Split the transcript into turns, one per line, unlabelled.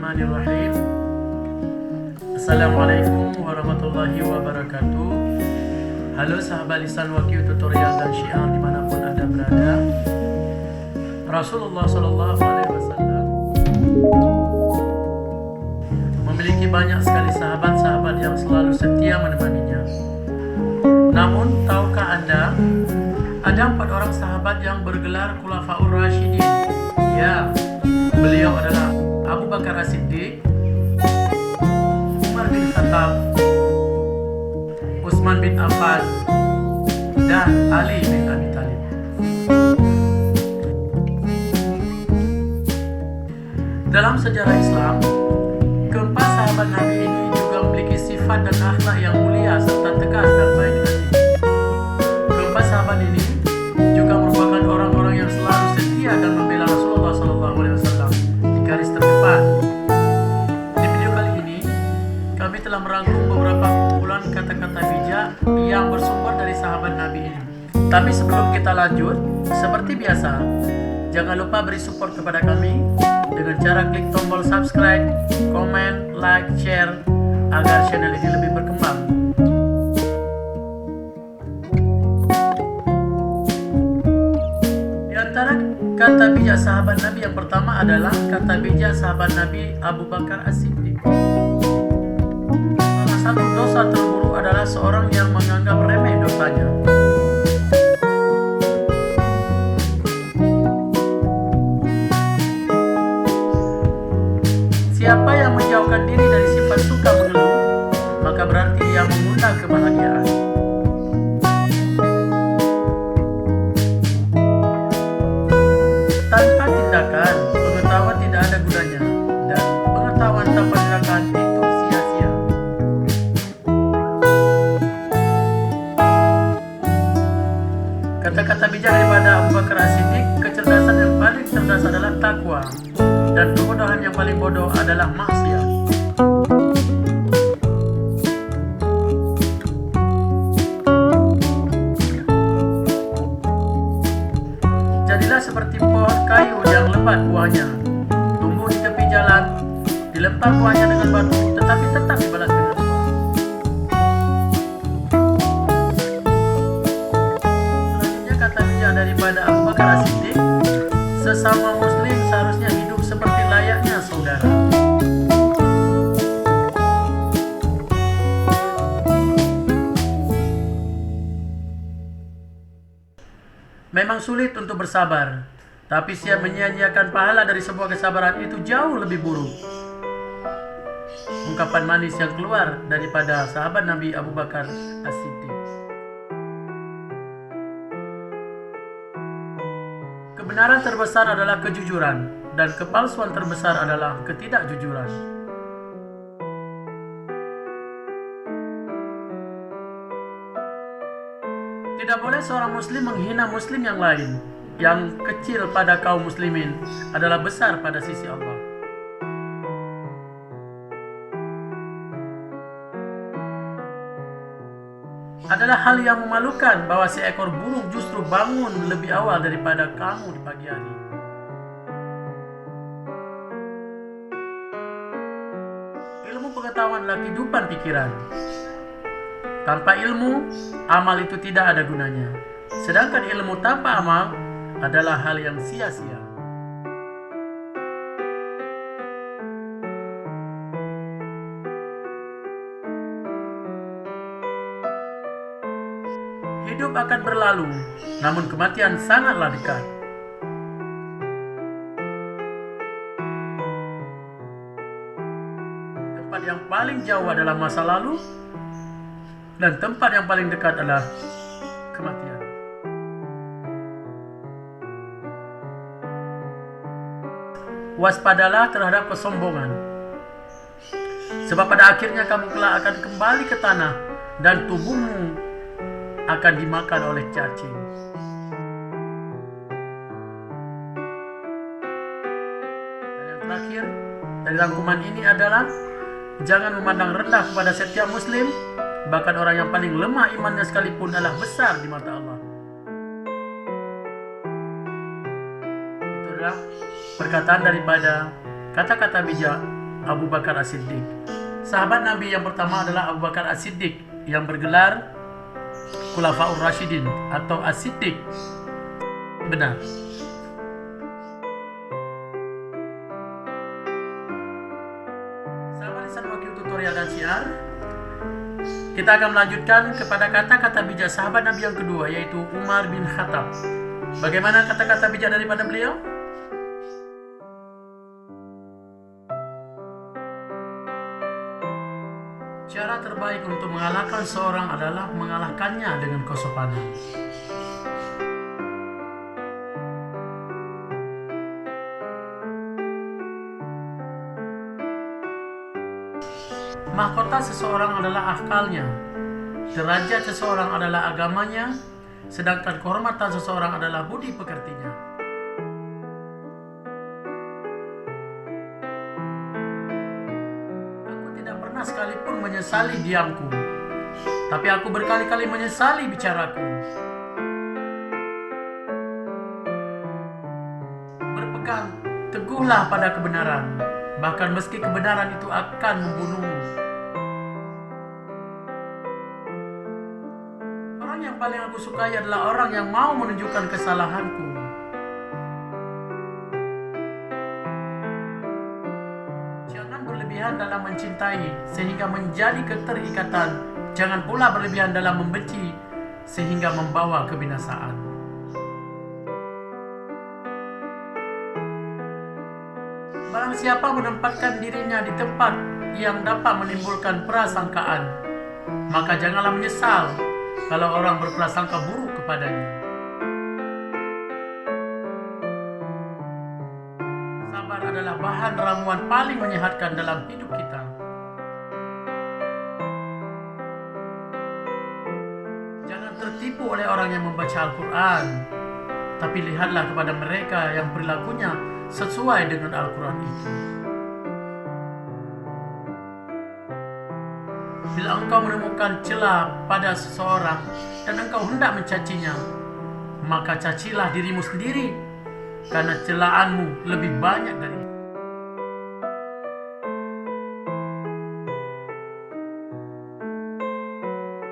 Bismillahirrahmanirrahim. Assalamualaikum warahmatullahi wabarakatuh. Halo sahabat lisan wakil tutorial dan syiar dimanapun Anda berada. Rasulullah SAW memiliki banyak sekali sahabat-sahabat yang selalu setia menemaninya. Namun, tahukah Anda, ada 4 orang sahabat yang bergelar Khulafaur Rasyidin. Ya, beliau adalah Abu Bakar As-Siddiq, Umar bin Khattab, Utsman bin Affan, dan Ali bin Abi Thalib. Dalam sejarah Islam, keempat sahabat Nabi ini juga memiliki sifat dan akhlak yang mulia serta tegas dan baik hati. Keempat sahabat ini juga merupakan orang-orang yang selalu setia dan membela Rasulullah SAW di garis terdepan. Di video kali ini, kami telah merangkum beberapa kumpulan kata-kata bijak yang bersumber dari sahabat Nabi ini. Tapi sebelum kita lanjut, seperti biasa, jangan lupa beri support kepada kami dengan cara klik tombol subscribe, komen, like, share agar channel ini lebih berkembang. Di antara kata bijak sahabat Nabi yang pertama adalah kata bijak sahabat Nabi Abu Bakar As-Siddiq. Salah satu dosa terburuk adalah seorang yang menganggap remeh dosanya. Siapa yang menjauhkan diri dari sifat suka mengeluh, maka berarti ia mengundang kebahagiaan. Tanpa tindakan, pengetahuan tidak ada gunanya, dan pengetahuan tanpa tindakan itu sia-sia. Kata-kata bijak daripada Abu Bakar As-Siddiq, kecerdasan yang paling cerdas adalah takwa, dan kebodohan yang paling bodoh adalah maksiat. Jadilah seperti pohon kayu yang lebat buahnya, tumbuh di tepi jalan, dilempar buahnya dengan batu, tetapi tetap dibalas dengan buah. Selanjutnya kata bijak daripada Abu Bakar As-Siddiq, sesama muslim seharusnya hidup seperti layaknya saudara. Memang sulit untuk bersabar, tapi siap menyia-nyiakan pahala dari sebuah kesabaran itu jauh lebih buruk. Ungkapan manis yang keluar daripada sahabat Nabi Abu Bakar As-Siddiq. Kebenaran terbesar adalah kejujuran, dan kepalsuan terbesar adalah ketidakjujuran. Tidak boleh seorang muslim menghina muslim yang lain. Yang kecil pada kaum muslimin adalah besar pada sisi Allah. Adalah hal yang memalukan bahwa seekor burung justru bangun lebih awal daripada kamu di pagi hari. Ilmu pengetahuan adalah kehidupan pikiran. Tanpa ilmu, amal itu tidak ada gunanya. Sedangkan ilmu tanpa amal adalah hal yang sia-sia. Hidup akan berlalu, namun kematian sangatlah dekat. Tempat yang paling jauh adalah masa lalu, dan tempat yang paling dekat adalah kematian. Waspadalah terhadap kesombongan, sebab pada akhirnya kamu kelak akan kembali ke tanah, dan tubuhmu akan dimakan oleh cacing. Dan yang terakhir dari rangkuman ini adalah jangan memandang rendah kepada setiap muslim. Bahkan orang yang paling lemah imannya sekalipun adalah besar di mata Allah. Itu adalah perkataan daripada kata-kata bijak Abu Bakar As-Siddiq. Sahabat Nabi yang pertama adalah Abu Bakar As-Siddiq yang bergelar Khulafaur Rasyidin atau As-Siddiq. Benar. Sahabat Lisan Wakil Tutorial dan Syiar, kita akan melanjutkan kepada kata-kata bijak sahabat Nabi yang kedua, yaitu Umar bin Khattab. Bagaimana kata-kata bijak daripada beliau? Cara terbaik untuk mengalahkan seorang adalah mengalahkannya dengan kesopanan. Mahkota seseorang adalah akalnya, derajat seseorang adalah agamanya, sedangkan kehormatan seseorang adalah budi pekertinya. Sekalipun menyesali diamku, tapi aku berkali-kali menyesali bicaraku. Berpegang teguhlah pada kebenaran, bahkan meski kebenaran itu akan membunuhmu. Orang yang paling aku sukai adalah orang yang mau menunjukkan kesalahanku. Berlebihan dalam mencintai sehingga menjadi keterikatan, jangan pula berlebihan dalam membenci sehingga membawa kebinasaan. Barang siapa menempatkan dirinya di tempat yang dapat menimbulkan prasangkaan, maka janganlah menyesal kalau orang berprasangka buruk kepadanya. Sabar adalah bahan ramuan paling menyehatkan dalam hidup kita. Jangan tertipu oleh orang yang membaca Al-Quran, tapi lihatlah kepada mereka yang perilakunya sesuai dengan Al-Quran itu. Bila engkau menemukan celah pada seseorang dan engkau hendak mencacinya, maka cacilah dirimu sendiri, karena celaanmu lebih banyak dari itu.